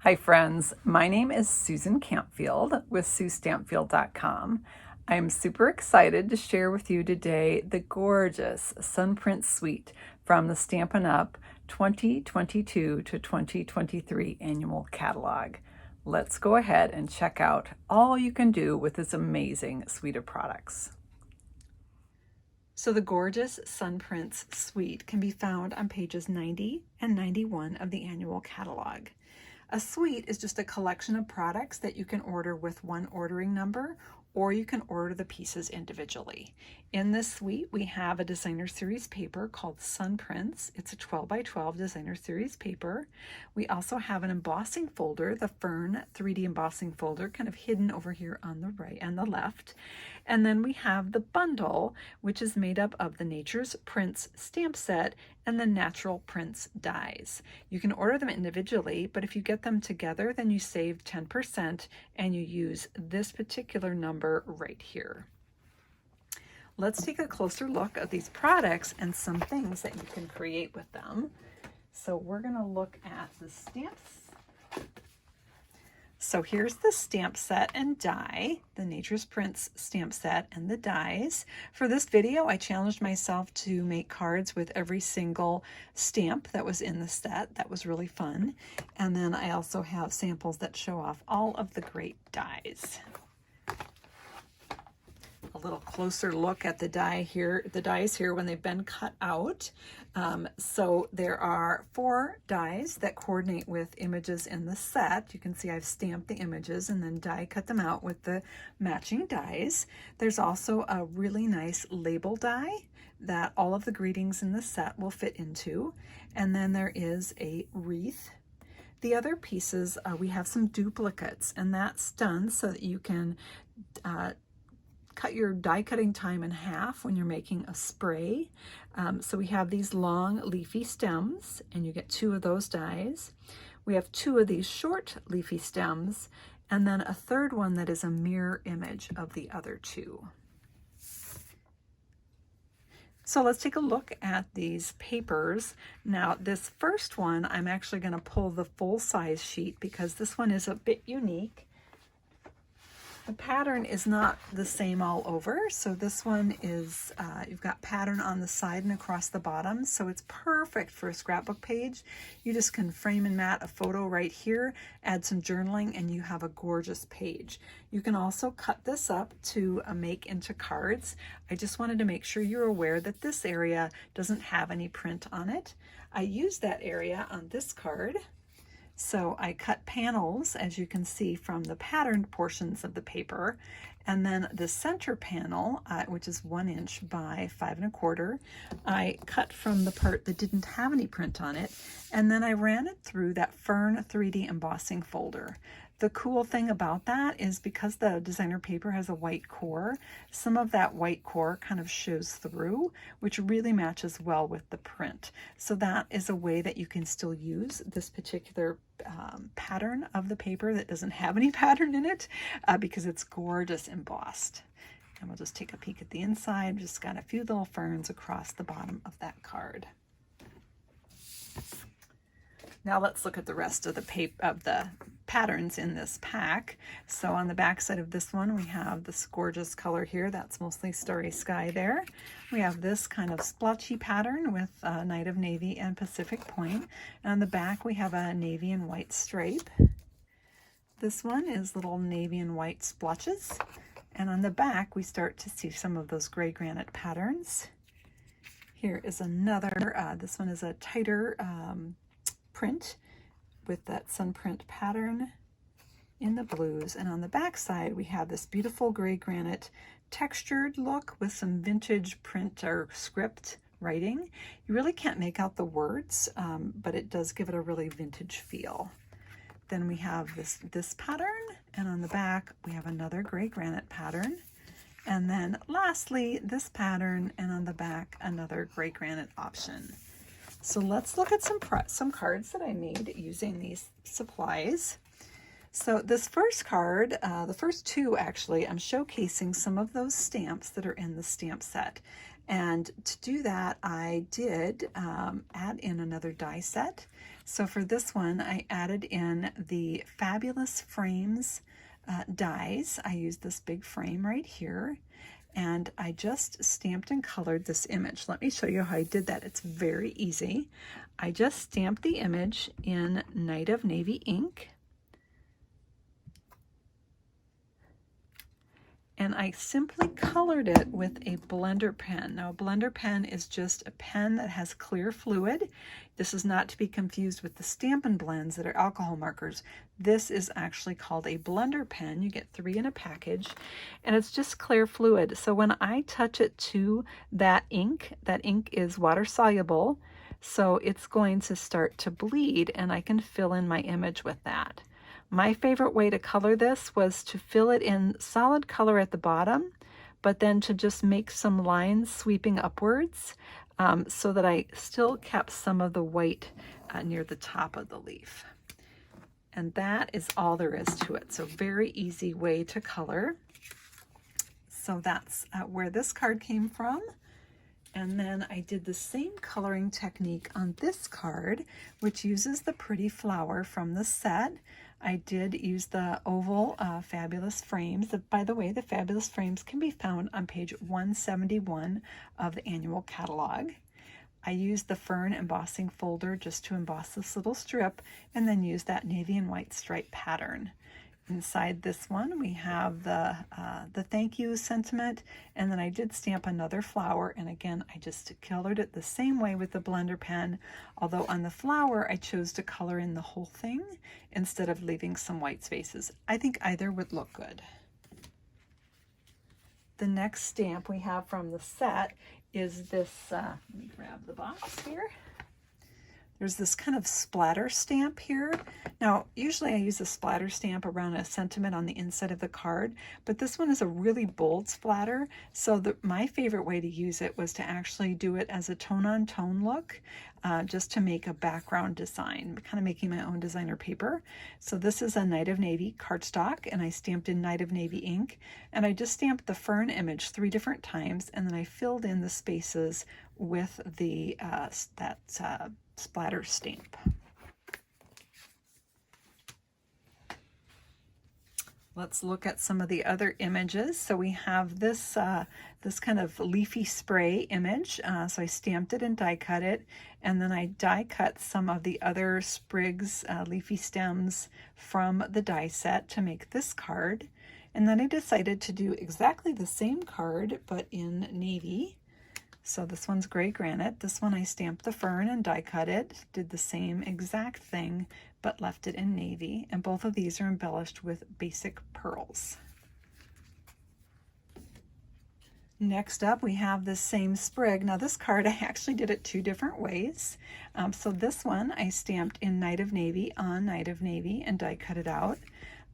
Hi friends, my name is Susan Campfield with SueStampfield.com. I am super excited to share with you today the gorgeous Sunprint Suite from the Stampin' Up! 2022 to 2023 annual catalog. Let's go ahead and check out all you can do with this amazing suite of products. So the gorgeous Sunprints suite can be found on pages 90 and 91 of the annual catalog. A suite is just a collection of products that you can order with one ordering number, or you can order the pieces individually. In this suite, we have a designer series paper called Sunprints. It's a 12 by 12 designer series paper. We also have an embossing folder, the Fern 3D embossing folder, kind of hidden over here on the right and the left. And then we have the bundle, which is made up of the Nature's Prints stamp set and the Natural Prints dies. You can order them individually, but if you get them together, then you save 10% and you use this particular number right here. Let's take a closer look at these products and some things that you can create with them. So we're going to look at the stamps. So here's the stamp set and die, the Nature's Prints stamp set and the dies. For this video, I challenged myself to make cards with every single stamp that was in the set. That was really fun. And then I also have samples that show off all of the great dies. A little closer look at the dies here when they've been cut out. So there are 4 dies that coordinate with images in the set. You can see I've stamped the images and then die cut them out with the matching dies. There's also a really nice label die that all of the greetings in the set will fit into. And then there is a wreath. The other pieces, we have some duplicates, and that's done so that you can cut your die cutting time in half when you're making a spray. So we have these long leafy stems, and you get 2 of those dies. We have 2 of these short leafy stems, and then a third one that is a mirror image of the other 2. So let's take a look at these papers. Now this first one, I'm actually going to pull the full size sheet because this one is a bit unique. The pattern is not the same all over, so this one is, you've got pattern on the side and across the bottom, so it's perfect for a scrapbook page. You just can frame and mat a photo right here, add some journaling, and you have a gorgeous page. You can also cut this up to make into cards. I just wanted to make sure you're aware that this area doesn't have any print on it. I used that area on this card. So I cut panels, as you can see, from the patterned portions of the paper, and then the center panel, which is 1 inch by 5 1/4, I cut from the part that didn't have any print on it, and then I ran it through that Fern 3D embossing folder. The cool thing about that is because the designer paper has a white core, some of that white core kind of shows through, which really matches well with the print. So that is a way that you can still use this particular pattern of the paper that doesn't have any pattern in it because it's gorgeous embossed. And we'll just take a peek at the inside. Just got a few little ferns across the bottom of that card. Now let's look at the rest of the patterns in this pack. So on the back side of this one, we have this gorgeous color here. That's mostly Starry Sky there. We have this kind of splotchy pattern with Night of Navy and Pacific Point. And on the back, we have a navy and white stripe. This one is little navy and white splotches. And on the back, we start to see some of those gray granite patterns. Here is another, this one is a tighter print with that Sunprint pattern in the blues, and on the back side we have this beautiful gray granite textured look with some vintage print or script writing. You really can't make out the words, but it does give it a really vintage feel. Then we have this pattern, and on the back we have another gray granite pattern, and then lastly this pattern, and on the back another gray granite option. So let's look at some cards that I made using these supplies. So this first card, the first 2 actually, I'm showcasing some of those stamps that are in the stamp set. And to do that, I did add in another die set. So for this one, I added in the Fabulous Frames dies. I used this big frame right here, and I just stamped and colored this image. Let me show you how I did that. It's very easy. I just stamped the image in Night of Navy ink, and I simply colored it with a blender pen. Now, a blender pen is just a pen that has clear fluid. This is not to be confused with the Stampin' Blends that are alcohol markers. This is actually called a blender pen. You get 3 in a package, and it's just clear fluid. So when I touch it to that ink is water soluble, so it's going to start to bleed, and I can fill in my image with that. My favorite way to color this was to fill it in solid color at the bottom, but then to just make some lines sweeping upwards so that I still kept some of the white near the top of the leaf. And that is all there is to it. So very easy way to color. So that's where this card came from. And then I did the same coloring technique on this card, which uses the pretty flower from the set. I did use the oval Fabulous Frames. By the way, the Fabulous Frames can be found on page 171 of the annual catalog. I used the Fern embossing folder just to emboss this little strip, and then used that navy and white stripe pattern. Inside this one, we have the thank you sentiment, and then I did stamp another flower, and again, I just colored it the same way with the blender pen, although on the flower, I chose to color in the whole thing instead of leaving some white spaces. I think either would look good. The next stamp we have from the set is this, let me grab the box here. There's this kind of splatter stamp here. Now, usually I use a splatter stamp around a sentiment on the inside of the card, but this one is a really bold splatter. So my favorite way to use it was to actually do it as a tone-on-tone look, just to make a background design, kind of making my own designer paper. So this is a Night of Navy cardstock, and I stamped in Night of Navy ink, and I just stamped the Fern image 3 different times, and then I filled in the spaces with the splatter stamp. Let's look at some of the other images. So we have this this kind of leafy spray image. So I stamped it and die cut it, and then I die cut some of the other sprigs, leafy stems from the die set to make this card. And then I decided to do exactly the same card, but in navy. So this one's gray granite. This one I stamped the fern and die cut it, did the same exact thing, but left it in navy. And both of these are embellished with basic pearls. Next up, we have this same sprig. Now this card, I actually did it 2 different ways. So this one I stamped in Night of Navy on Night of Navy and die cut it out.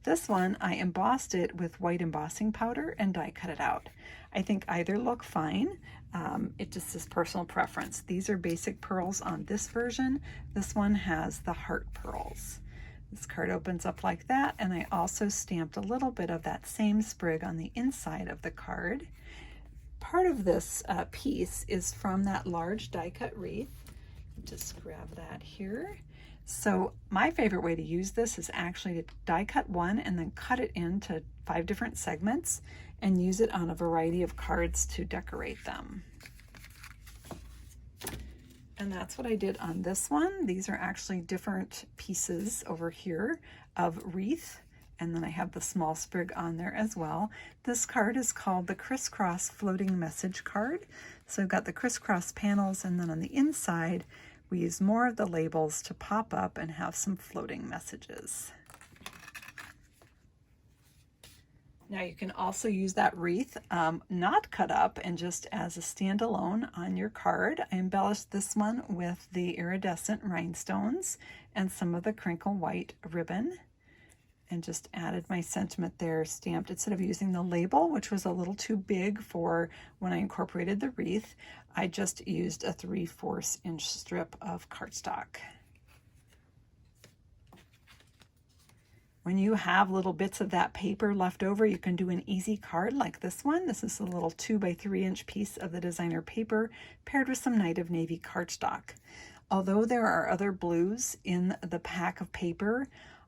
This one, I embossed it with white embossing powder and die cut it out. I think either look fine. It just is personal preference. These are basic pearls on this version. This one has the heart pearls. This card opens up like that, and I also stamped a little bit of that same sprig on the inside of the card. Part of this piece is from that large die cut wreath. Just grab that here. So my favorite way to use this is actually to die cut one and then cut it into 5 different segments and use it on a variety of cards to decorate them. And that's what I did on this one. These are actually different pieces over here of wreath, and then I have the small sprig on there as well. This card is called the Crisscross Floating Message card. So I've got the crisscross panels, and then on the inside we use more of the labels to pop up and have some floating messages. Now you can also use that wreath not cut up and just as a standalone on your card. I embellished this one with the iridescent rhinestones and some of the crinkle white ribbon, and just added my sentiment there stamped. Instead of using the label, which was a little too big for when I incorporated the wreath, I just used a 3/4 inch strip of cardstock. When you have little bits of that paper left over, you can do an easy card like this one. This is a little 2 by 3 inch piece of the designer paper paired with some Night of Navy cardstock. Although there are other blues in the pack of paper,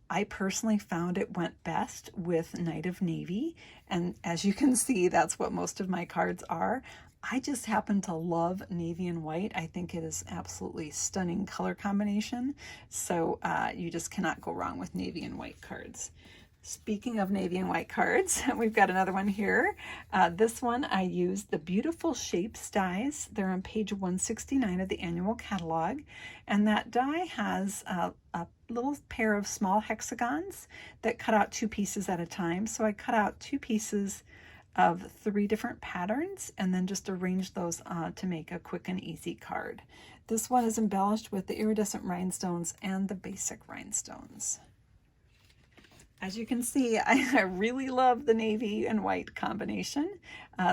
I personally found it went best with Night of Navy, and as you can see, that's what most of my cards are. I just happen to love navy and white. I think it is absolutely stunning color combination, so you just cannot go wrong with navy and white cards. Speaking of navy and white cards, we've got another one here. This one I used the Beautiful Shapes dies. They're on page 169 of the annual catalog, and that die has a little pair of small hexagons that cut out 2 pieces at a time. So I cut out 2 pieces of 3 different patterns and then just arrange those to make a quick and easy card. This one is embellished with the iridescent rhinestones and the basic rhinestones. As you can see, I really love the navy and white combination.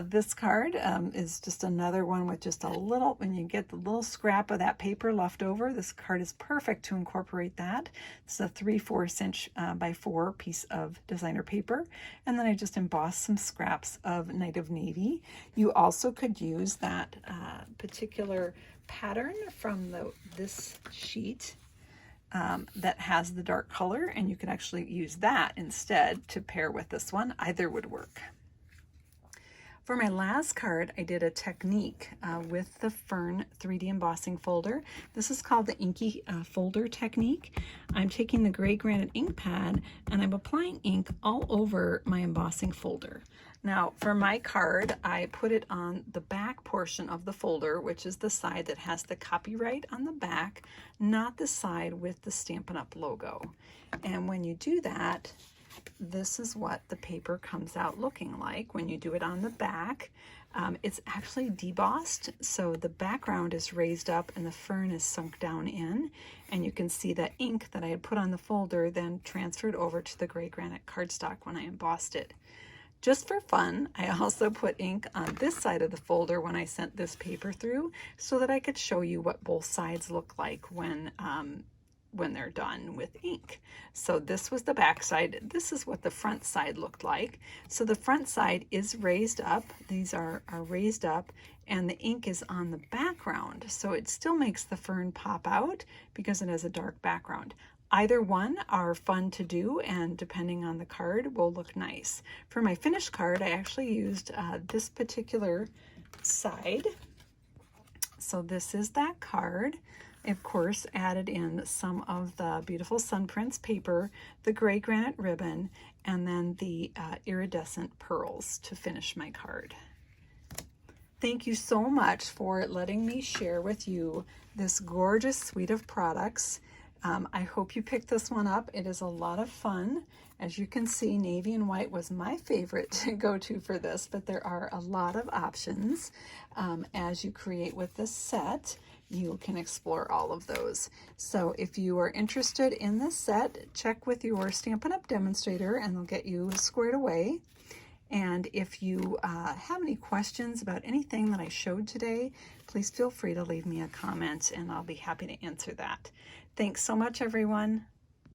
This card is just another one with just a little, when you get the little scrap of that paper left over, this card is perfect to incorporate that. It's a 3/4 inch by 4 piece of designer paper. And then I just embossed some scraps of Night of Navy. You also could use that particular pattern from this sheet that has the dark color, and you can actually use that instead to pair with this one. Either would work. For my last card, I did a technique with the Fern 3D embossing folder. This is called the Inky folder technique. I'm taking the gray granite ink pad and I'm applying ink all over my embossing folder. Now for my card, I put it on the back portion of the folder, which is the side that has the copyright on the back, not the side with the Stampin' Up logo. And when you do that, this is what the paper comes out looking like when you do it on the back. It's actually debossed, so the background is raised up and the fern is sunk down in, and you can see that ink that I had put on the folder then transferred over to the gray granite cardstock when I embossed it. Just for fun, I also put ink on this side of the folder when I sent this paper through so that I could show you what both sides look like when they're done with ink. So this was the back side. This is what the front side looked like. So the front side is raised up. These are raised up, and the ink is on the background. So it still makes the fern pop out because it has a dark background. Either one are fun to do, and depending on the card will look nice. For my finished card, I actually used this particular side. So this is that card. I, of course, added in some of the beautiful sun prints paper, the gray granite ribbon, and then the iridescent pearls to finish my card. Thank you so much for letting me share with you this gorgeous suite of products. I hope you picked this one up. It is a lot of fun. As you can see, navy and white was my favorite to go to for this, but there are a lot of options. As you create with this set, you can explore all of those. So if you are interested in this set, check with your Stampin' Up! Demonstrator and they'll get you squared away. And if you have any questions about anything that I showed today, please feel free to leave me a comment and I'll be happy to answer that. Thanks so much, everyone.